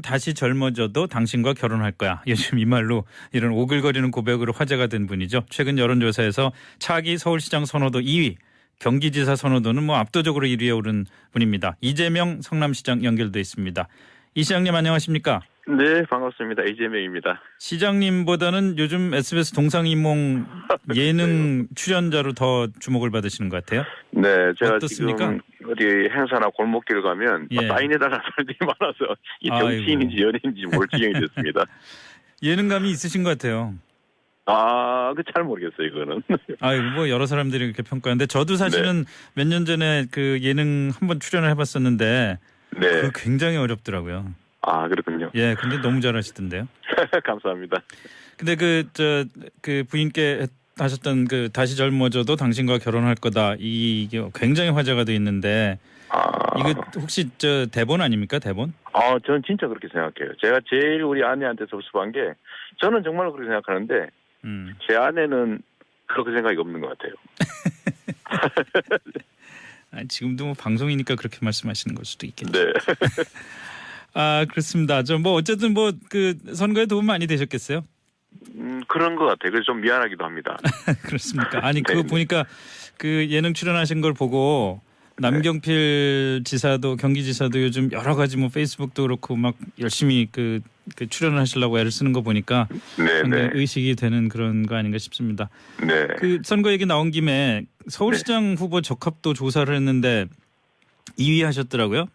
다시 젊어져도 당신과 결혼할 거야. 요즘 이 말로 이런 오글거리는 고백으로 화제가 된 분이죠. 최근 여론조사에서 차기 서울시장 선호도 2위, 경기지사 선호도는 압도적으로 1위에 오른 분입니다. 이재명 성남시장 연결돼 있습니다. 이 시장님 안녕하십니까? 네, 반갑습니다. 이재명입니다. 시장님보다는 요즘 SBS 동상이몽 예능 출연자로 더 주목을 받으시는 것 같아요. 네, 제가 어떻습니까? 지금 어디 행사나 골목길 가면 사인해달라는 사람들이 많아서 이 정치인인지 연예인인지 모를 지경이 됐습니다. 예능감이 있으신 것 같아요. 잘 모르겠어요, 이거는. 여러 사람들이 그렇게 평가하는데 저도 사실은 몇 년 전에 그 예능 한번 출연을 해봤었는데 그거 굉장히 어렵더라고요. 그렇군요. 예, 근데 너무 잘하시던데요. 감사합니다. 근데 그 부인께 하셨던 그 다시 젊어져도 당신과 결혼할 거다 이게 굉장히 화제가 돼 있는데 이거 혹시 대본 아닙니까? 대본? 저는 진짜 그렇게 생각해요. 제가 제일 우리 아내한테 섭섭한 게 저는 정말 그렇게 생각하는데 제 아내는 그렇게 생각이 없는 것 같아요. 지금도 방송이니까 그렇게 말씀하시는 걸 수도 있겠죠. 네. 그렇습니다. 어쨌든 그 선거에 도움 많이 되셨겠어요? 그런 것 같아요. 그래서 좀 미안하기도 합니다. 그렇습니까? 그거 보니까 그 예능 출연하신 걸 보고 남경필 지사도 경기지사도 요즘 여러 가지 페이스북도 그렇고 막 열심히 그 출연을 하시려고 애를 쓰는 거 보니까 상당히 의식이 되는 그런 거 아닌가 싶습니다. 네. 그 선거 얘기 나온 김에 서울시장 후보 적합도 조사를 했는데 2위 하셨더라고요.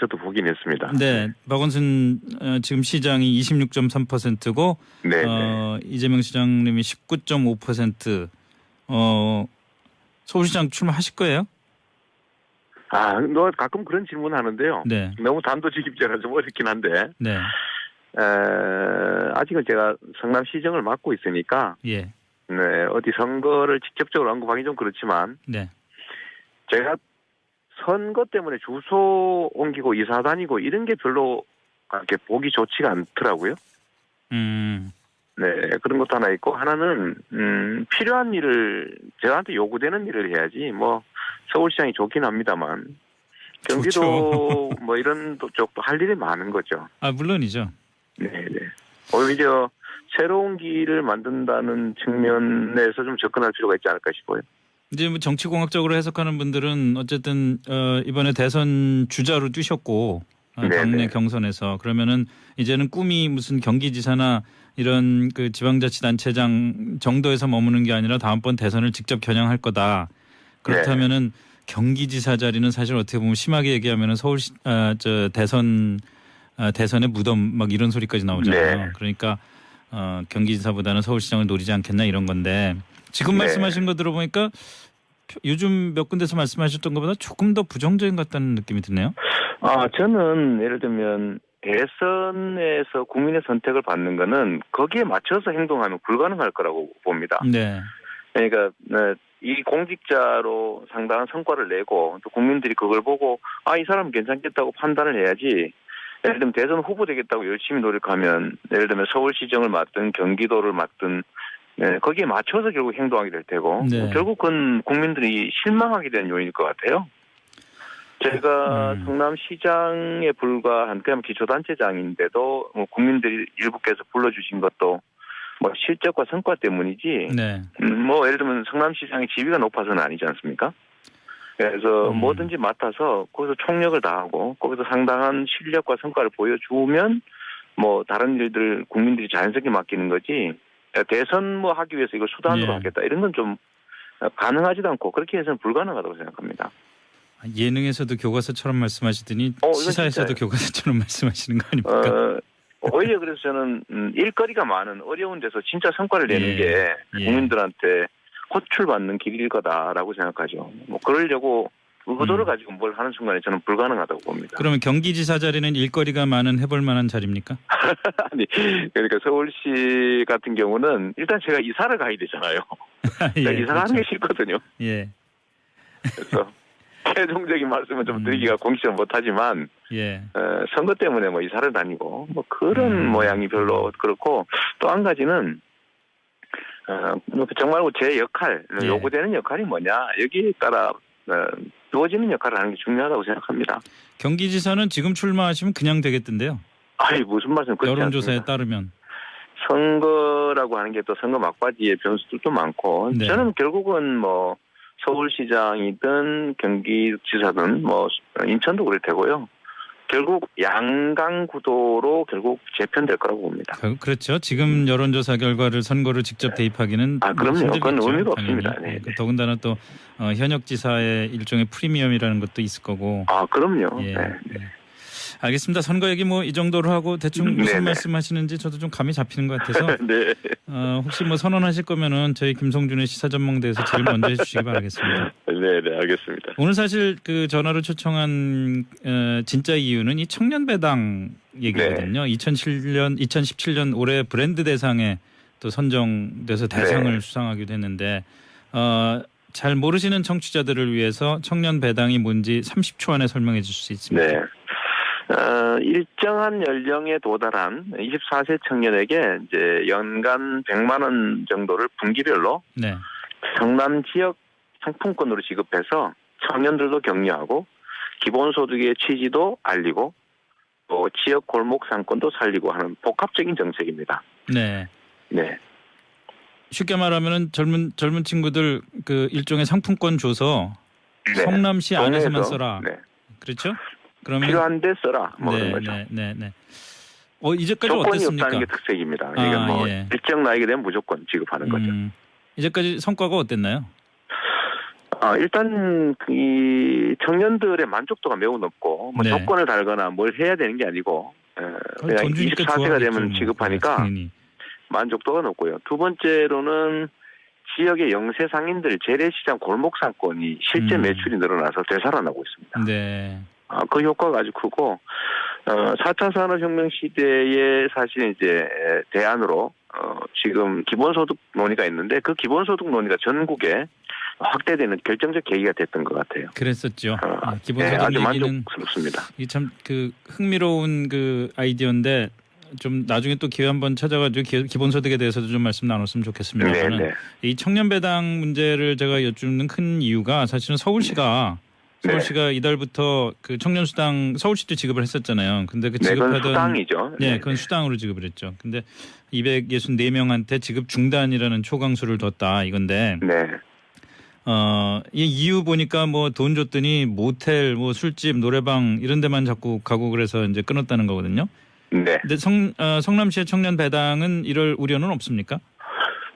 저도 보긴 했습니다. 네, 박원순 지금 시장이 26.3%고 이재명 시장님이 19.5%. 서울시장 출마하실 거예요? 너 가끔 그런 질문 하는데요. 네. 너무 단도직입제라 좀 어렵긴 한데. 네. 아직은 제가 성남시정을 맡고 있으니까. 예. 네, 어디 선거를 직접적으로 언급하기 좀 그렇지만. 네. 제가 선거 때문에 주소 옮기고 이사 다니고 이런 게 별로 그렇게 보기 좋지가 않더라고요. 네, 그런 것도 하나 있고 하나는 필요한 일을 저한테 요구되는 일을 해야지 서울시장이 좋긴 합니다만 경기도 이런 쪽도 할 일이 많은 거죠. 물론이죠. 네. 오히려 새로운 길을 만든다는 측면에서 좀 접근할 필요가 있지 않을까 싶어요. 이제 정치공학적으로 해석하는 분들은 어쨌든 이번에 대선 주자로 뛰셨고 당내 경선에서 그러면은 이제는 꿈이 무슨 경기지사나 이런 그 지방자치단체장 정도에서 머무는 게 아니라 다음번 대선을 직접 겨냥할 거다. 그렇다면은 경기지사 자리는 사실 어떻게 보면 심하게 얘기하면은 대선의 무덤 막 이런 소리까지 나오잖아요. 그러니까 경기지사보다는 서울시장을 노리지 않겠나 이런 건데 지금 말씀하신 거 들어보니까 요즘 몇 군데서 말씀하셨던 것보다 조금 더 부정적인 것 같다는 느낌이 드네요. 저는 예를 들면 대선에서 국민의 선택을 받는 거는 거기에 맞춰서 행동하면 불가능할 거라고 봅니다. 네. 그러니까 이 공직자로 상당한 성과를 내고 또 국민들이 그걸 보고 이 사람 괜찮겠다고 판단을 해야지. 예를 들면 대선 후보 되겠다고 열심히 노력하면 예를 들면 서울시정을 맡든 경기도를 맡든 거기에 맞춰서 결국 행동하게 될 테고 결국 그건 국민들이 실망하게 되는 요인일 것 같아요. 제가 성남시장에 불과한 그냥 기초단체장인데도 국민들이 일부께서 불러주신 것도 실적과 성과 때문이지 예를 들면 성남시장의 지위가 높아서는 아니지 않습니까? 그래서 뭐든지 맡아서 거기서 총력을 다하고 거기서 상당한 실력과 성과를 보여주면 다른 일들 국민들이 자연스럽게 맡기는 거지 대선 하기 위해서 이걸 수단으로 하겠다 이런 건 좀 가능하지도 않고 그렇게 해서는 불가능하다고 생각합니다. 예능에서도 교과서처럼 말씀하시더니 시사에서도 교과서처럼 말씀하시는 거 아닙니까? 오히려 그래서 저는 일거리가 많은 어려운 데서 진짜 성과를 내는 게 국민들한테 호출받는 길일 거다라고 생각하죠. 그러려고 의도를 가지고 뭘 하는 순간에 저는 불가능하다고 봅니다. 그러면 경기지사 자리는 일거리가 많은 해볼 만한 자리입니까? 아니, 그러니까 서울시 같은 경우는 일단 제가 이사를 가야 되잖아요. 이사가 하는 게 싫거든요. 그래서 최종적인 말씀은 좀 드리기가 공식적으로 못하지만 선거 때문에 이사를 다니고 그런 모양이 별로 그렇고 또 한 가지는 정말 제 역할 요구되는 역할이 뭐냐 여기에 따라 주어지는 역할을 하는 게 중요하다고 생각합니다. 경기지사는 지금 출마하시면 그냥 되겠던데요. 아니 무슨 말씀 그렇지 여론조사에 않습니다. 따르면. 선거라고 하는 게 또 선거 막바지에 변수들도 많고 네. 저는 결국은 뭐 서울시장이든 경기지사든 뭐 인천도 그럴 테고요. 결국 양강 구도로 결국 재편될 거라고 봅니다. 그렇죠. 지금 여론조사 결과를 선거로 직접 대입하기는 그럼요. 힘들겠죠, 그건 의미가 당연히. 없습니다. 네. 더군다나 또 현역 지사의 일종의 프리미엄이라는 것도 있을 거고. 그럼요. 예. 네. 알겠습니다. 선거 얘기 뭐 이 정도로 하고 대충 무슨 네네. 말씀하시는지 저도 좀 감이 잡히는 것 같아서 네. 혹시 뭐 선언하실 거면은 저희 김성준의 시사전망대에서 제일 먼저 해주시기 바라겠습니다. 네, 알겠습니다. 오늘 사실 그 전화로 초청한 진짜 이유는 이 청년배당 얘기거든요. 2017년 올해 브랜드 대상에 또 선정돼서 대상을 수상하기도 했는데 잘 모르시는 청취자들을 위해서 청년배당이 뭔지 30초 안에 설명해 줄 수 있습니다. 네. 일정한 연령에 도달한 24세 청년에게 이제 연간 100만 원 정도를 분기별로 네. 경남 지역 상품권으로 지급해서 청년들도 격려하고 기본소득의 취지도 알리고 또 지역 골목 상권도 살리고 하는 복합적인 정책입니다. 네. 네. 쉽게 말하면은 젊은 친구들 그 일종의 상품권 줘서 네. 성남시 안에서만 써라. 네. 그렇죠? 그러면 필요한 데 써라. 뭐 그런 네, 거죠. 네. 이제까지 조건이 어땠습니까? 없다는 게 특색입니다. 그러니까 뭐 예. 일정 나이가 되면 무조건 지급하는 거죠. 이제까지 성과가 어땠나요? 일단 이 청년들의 만족도가 매우 높고 뭐 네. 조건을 달거나 뭘 해야 되는 게 아니고 그냥 돈 주니까 24세가 되면 좋아하겠죠, 뭐. 지급하니까 당연히. 만족도가 높고요. 두 번째로는 지역의 영세 상인들 재래시장 골목 상권이 실제 매출이 늘어나서 되살아나고 있습니다. 네. 그 효과가 아주 크고 4차 산업혁명 시대에 사실 이제 대안으로 지금 기본소득 논의가 있는데 그 기본소득 논의가 전국에 확대되는 결정적 계기가 됐던 것 같아요. 그랬었죠. 기본소득 아주 얘기는 만족스럽습니다. 이 참 그 흥미로운 그 아이디어인데 좀 나중에 또 기회 한번 찾아가지고 기본소득에 대해서도 좀 말씀 나눴으면 좋겠습니다만 네. 이 청년배당 문제를 제가 여쭙는 큰 이유가 사실은 서울시가 이달부터 그 청년수당 서울시도 지급을 했었잖아요. 근데 그 지급하던 그건 수당이죠. 네, 그건 수당으로 지급을 했죠. 근데 264명한테 지급 중단이라는 초강수를 뒀다 이건데. 네. 이 이유 보니까 뭐 돈 줬더니 모텔, 뭐 술집, 노래방 이런 데만 자꾸 가고 그래서 이제 끊었다는 거거든요. 네. 근데 성남시의 청년 배당은 이럴 우려는 없습니까?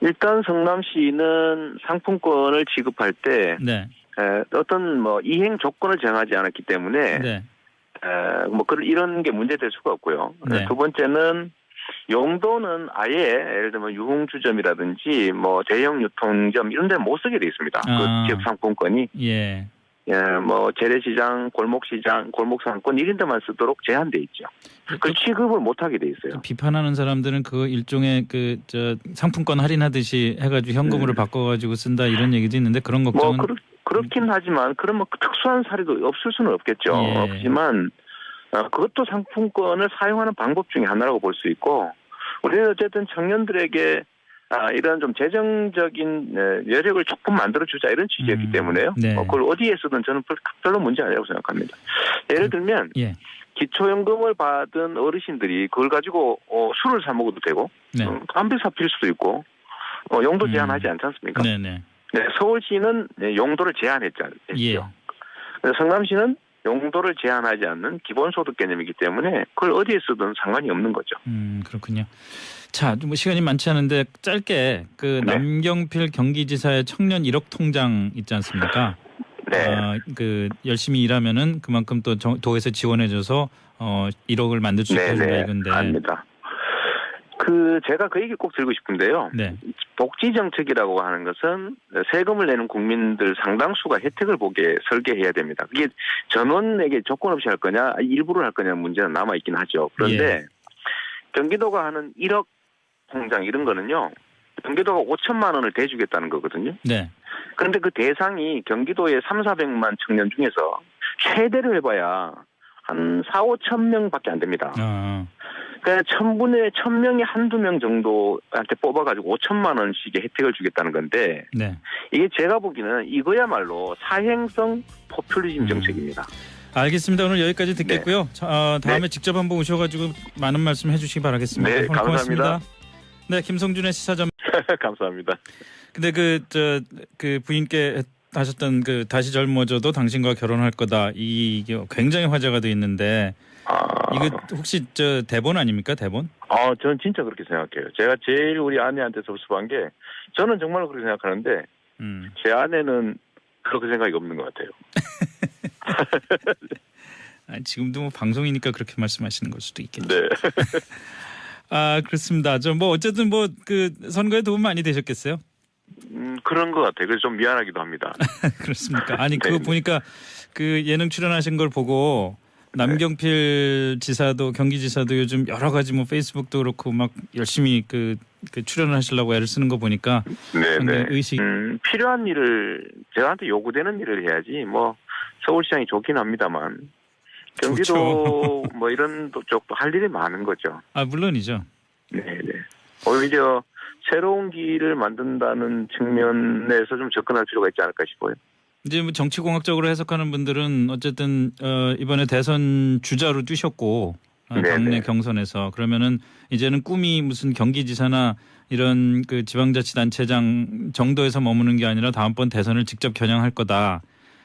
일단 성남시는 상품권을 지급할 때 네. 어떤 뭐 이행 조건을 정하지 않았기 때문에 네. 뭐 이런 게 문제될 수가 없고요. 네. 두 번째는 용도는 아예 예를 들면 유흥주점이라든지 뭐 대형 유통점 이런 데 못 쓰게 돼 있습니다. 그 지역 상품권이 뭐 재래시장, 골목시장, 골목상권 이런 데만 쓰도록 제한돼 있죠. 그 취급을 못 하게 돼 있어요. 비판하는 사람들은 그 일종의 그 상품권 할인하듯이 해가지고 현금으로 바꿔가지고 쓴다 이런 얘기도 있는데 그런 걱정은 뭐 그렇긴 하지만 그런 뭐 특수한 사례도 없을 수는 없겠죠. 없지만 그것도 상품권을 사용하는 방법 중에 하나라고 볼 수 있고 우리는 어쨌든 청년들에게 이런 좀 재정적인 여력을 조금 만들어주자 이런 취지였기 때문에요. 네. 그걸 어디에 쓰든 저는 별로 문제 아니라고 생각합니다. 예를 들면 기초연금을 받은 어르신들이 그걸 가지고 술을 사 먹어도 되고 담배 사 필 수도 있고 용도 제한하지 않지 않습니까? 네네. 네, 서울시는 용도를 제한했죠. 성남시는 용도를 제한하지 않는 기본소득 개념이기 때문에 그걸 어디에 쓰든 상관이 없는 거죠. 그렇군요. 자, 뭐 시간이 많지 않은데 짧게 그 남경필 경기지사의 청년 1억 통장 있지 않습니까? 네. 그 열심히 일하면은 그만큼 또 도에서 지원해줘서 1억을 만들 수 있다 이건데. 압니다. 제가 그 얘기 꼭 드리고 싶은데요. 네. 복지 정책이라고 하는 것은 세금을 내는 국민들 상당수가 혜택을 보게 설계해야 됩니다. 그게 전원에게 조건 없이 할 거냐, 일부러 할 거냐 문제는 남아 있긴 하죠. 그런데 경기도가 하는 1억 통장 이런 거는요. 경기도가 5천만 원을 대주겠다는 거거든요. 네. 그런데 그 대상이 경기도의 3,400만 청년 중에서 최대로 해봐야 한 4, 5천 명밖에 안 됩니다. 그러니까 1000명이 한두 명 정도한테 뽑아가지고 5천만 원씩의 혜택을 주겠다는 건데 네. 이게 제가 보기에는 이거야말로 사행성 포퓰리즘 정책입니다. 알겠습니다. 오늘 여기까지 듣겠고요. 다음에 네. 직접 한번 오셔가지고 많은 말씀 해주시기 바라겠습니다. 네, 오늘 감사합니다. 고맙습니다. 네, 김성준의 시사점. 감사합니다. 근데 그 부인께 하셨던 그 다시 젊어져도 당신과 결혼할 거다 이게 굉장히 화제가 돼 있는데 이거 혹시 대본 아닙니까 대본? 저는 진짜 그렇게 생각해요. 제가 제일 우리 아내한테 섭섭한 게 저는 정말 그렇게 생각하는데 제 아내는 그렇게 생각이 없는 것 같아요. 아니, 지금도 뭐 방송이니까 그렇게 말씀하시는 걸 수도 있겠죠. 네. 그렇습니다. 어쨌든 그 선거에 도움 많이 되셨겠어요? 그런 것 같아요. 그래서 좀 미안하기도 합니다. 그렇습니까? 아니 네. 그거 보니까 그 예능 출연하신 걸 보고 남경필 지사도 경기지사도 요즘 여러 가지 뭐 페이스북도 그렇고 막 열심히 그 출연을 하시려고 애를 쓰는 거 보니까 네네. 의식 필요한 일을 저한테 요구되는 일을 해야지 뭐 서울시장이 좋긴 합니다만 경기도 좋죠. 뭐 이런 쪽도 할 일이 많은 거죠. 물론이죠. 네네. 오히려 새로운 길을 만든다는 측면에서 좀 접근할 필요가 있지 않을까 싶어요. 이제 뭐 정치공학적으로 해석하는 분들은 어쨌든 이번에 대선 주자로 뛰셨고 당내 경선에서 그러면은 이제는 꿈이 무슨 경기지사나 이런 그 지방자치단체장 정도에서 머무는 게 아니라 다음번 대선을 직접 겨냥할 거다.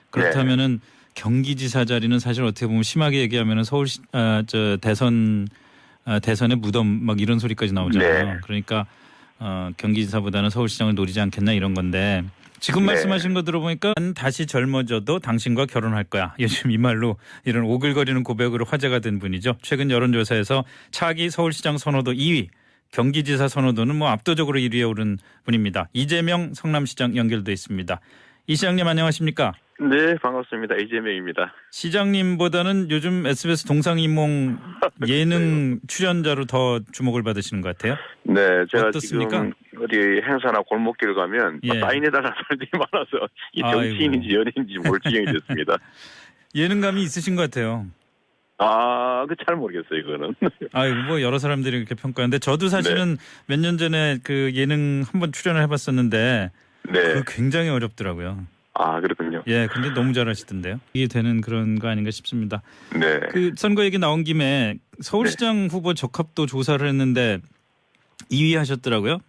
그렇다면은 경기지사 자리는 사실 어떻게 보면 심하게 얘기하면은 서울시 대선의 무덤 막 이런 소리까지 나오잖아요. 네. 그러니까 경기지사보다는 서울시장을 노리지 않겠나 이런 건데 지금 말씀하신 거 들어보니까 다시 젊어져도 당신과 결혼할 거야. 요즘 이 말로 이런 오글거리는 고백으로 화제가 된 분이죠. 최근 여론조사에서 차기 서울시장 선호도 2위, 경기지사 선호도는 뭐 압도적으로 1위에 오른 분입니다. 이재명 성남시장 연결돼 있습니다. 이 시장님 안녕하십니까? 네, 반갑습니다. 이재명입니다. 시장님보다는 요즘 SBS 동상이몽 예능 출연자로 더 주목을 받으시는 것 같아요. 네, 제가 어떻습니까? 지금 어디 행사나 골목길 가면 사인해달라는 사람들이 많아서 이 정치인인지 연예인인지 모를 지경이 됐습니다. 예능감이 있으신 것 같아요. 잘 모르겠어요, 이거는. 뭐 여러 사람들이 이렇게 평가하는데 저도 사실은 몇 년 전에 그 예능 한번 출연을 해봤었는데 그거 굉장히 어렵더라고요. 그렇군요. 예, 근데 너무 잘하시던데요. 이게 되는 그런 거 아닌가 싶습니다. 네. 그 선거 얘기 나온 김에 서울시장 후보 적합도 조사를 했는데 2위 하셨더라고요.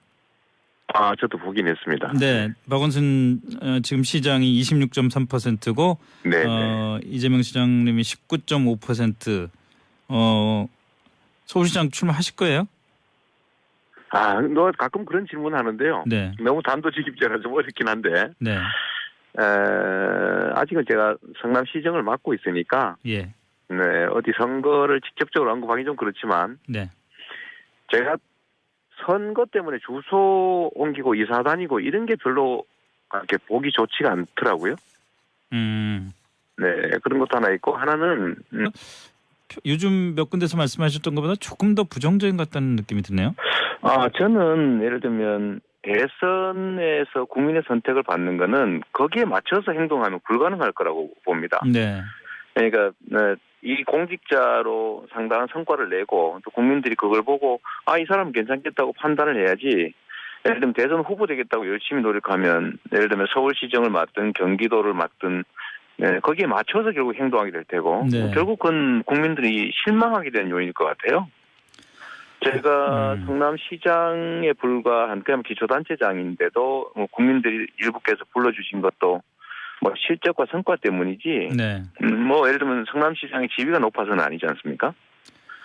저도 보긴 했습니다. 네, 박원순 지금 시장이 26.3%고 이재명 시장님이 19.5%. 서울시장 출마하실 거예요? 너 가끔 그런 질문 하는데요. 네. 너무 단도직입자라 좀 어렵긴 한데. 네. 아직은 제가 성남시정을 맡고 있으니까. 예. 네, 어디 선거를 직접적으로 언급하기 좀 그렇지만. 네. 제가 선거 때문에 주소 옮기고 이사 다니고 이런 게 별로 이렇게 보기 좋지가 않더라고요. 네, 그런 것도 하나 있고 하나는 요즘 몇 군데서 말씀하셨던 것보다 조금 더 부정적인 것 같다는 느낌이 드네요. 저는 예를 들면 대선에서 국민의 선택을 받는 거는 거기에 맞춰서 행동하면 불가능할 거라고 봅니다. 네. 그러니까 이 공직자로 상당한 성과를 내고 또 국민들이 그걸 보고 이 사람은 괜찮겠다고 판단을 해야지. 예를 들면 대선 후보 되겠다고 열심히 노력하면 예를 들면 서울시정을 맡든 경기도를 맡든 거기에 맞춰서 결국 행동하게 될 테고 결국 그건 국민들이 실망하게 되는 요인일 것 같아요. 제가 성남시장에 불과한 그냥 기초단체장인데도 국민들이 일부께서 불러주신 것도 실적과 성과 때문이지. 뭐 예를 들면 성남시장의 지위가 높아서는 아니지 않습니까?